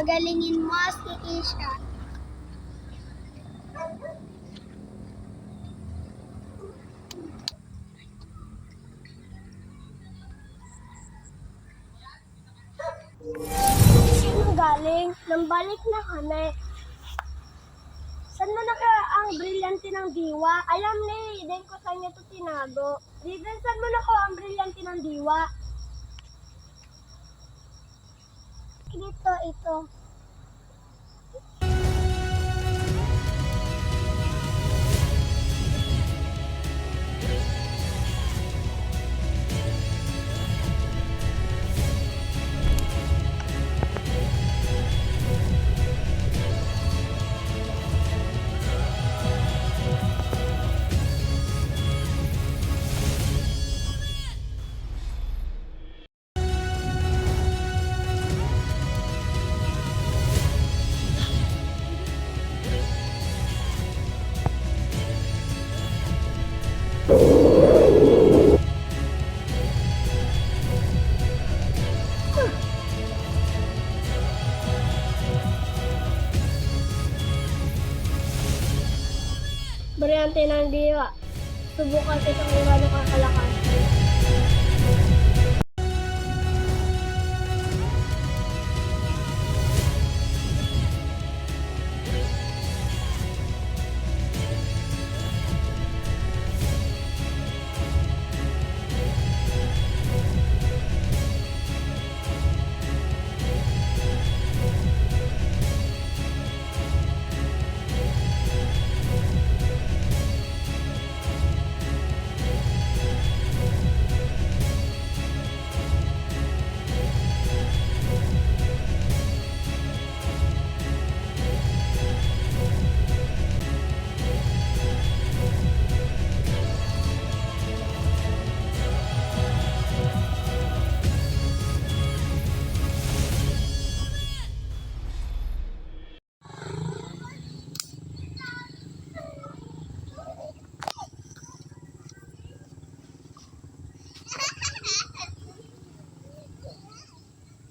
pagalingin mo si Isha. Sino galing? Nambalik na kami. Saan mo naka ang brilyante ng diwa? Alam ni, din ko sa inyo ito tinago. Din, saan mo naka ang brilyante ng diwa? Dito, ito. Brilyante ng diwa. Subukan kita kung gaano kakalakas.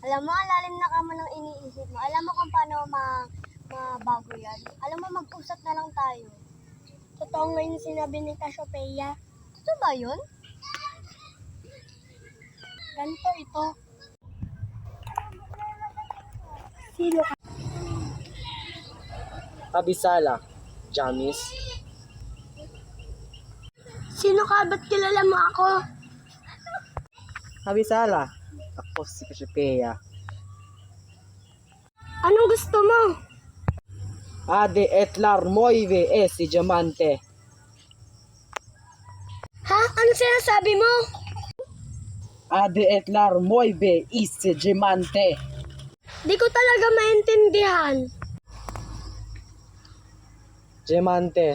Alam mo, lalim na ka mo ng iniisip mo. Alam mo kung paano mabago yan. Alam mo, mag-usap na lang tayo. Totoo ngayon sinabi ni Cassiopeia. Totoo ba yun? Ganito ito. Sino ka? Abisala, Jamis. Sino ka? Ba't kilala mo ako? Abisala, ako si Cassiopeia. Anong gusto mo? Ade etlar moive si diamante. Ha? Ano sinasabi mo? Ade etlar moive si diamante. Di ko talaga maintindihan. Diamante.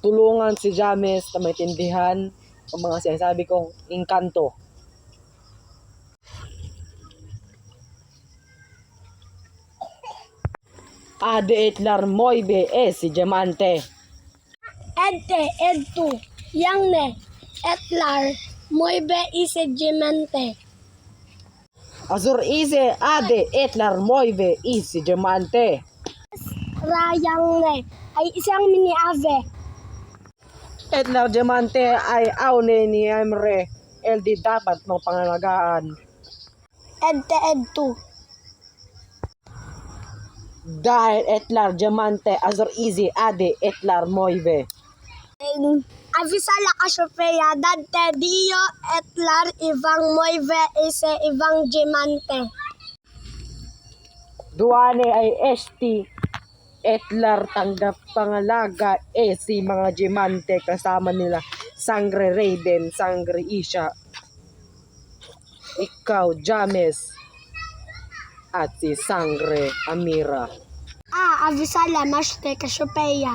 Tulungan si James na maintindihan ang mga sinasabi kong engkanto. Ade etlar moive si diamante. Edtu, yangne, etlar, moibe ise gemente. Azur ise ade etlar moive si diamante. Rayangne ay isang mini-ave. Etlar diamante ay aune ni Emre LD dapat mong pangalagaan. Edtu. Dahil etlar diamante azur easy ade etlar moive. Avisala Cassiopeia, dante dio etlar ivang moive ise ivang gemante. Duane ay esti etlar tanggap pangalaga si mga diamante kasama nila Sangre Raiden, Sangre Isha. Ikaw James at si Sangre Amira. Avisala Maste Cassiopeia.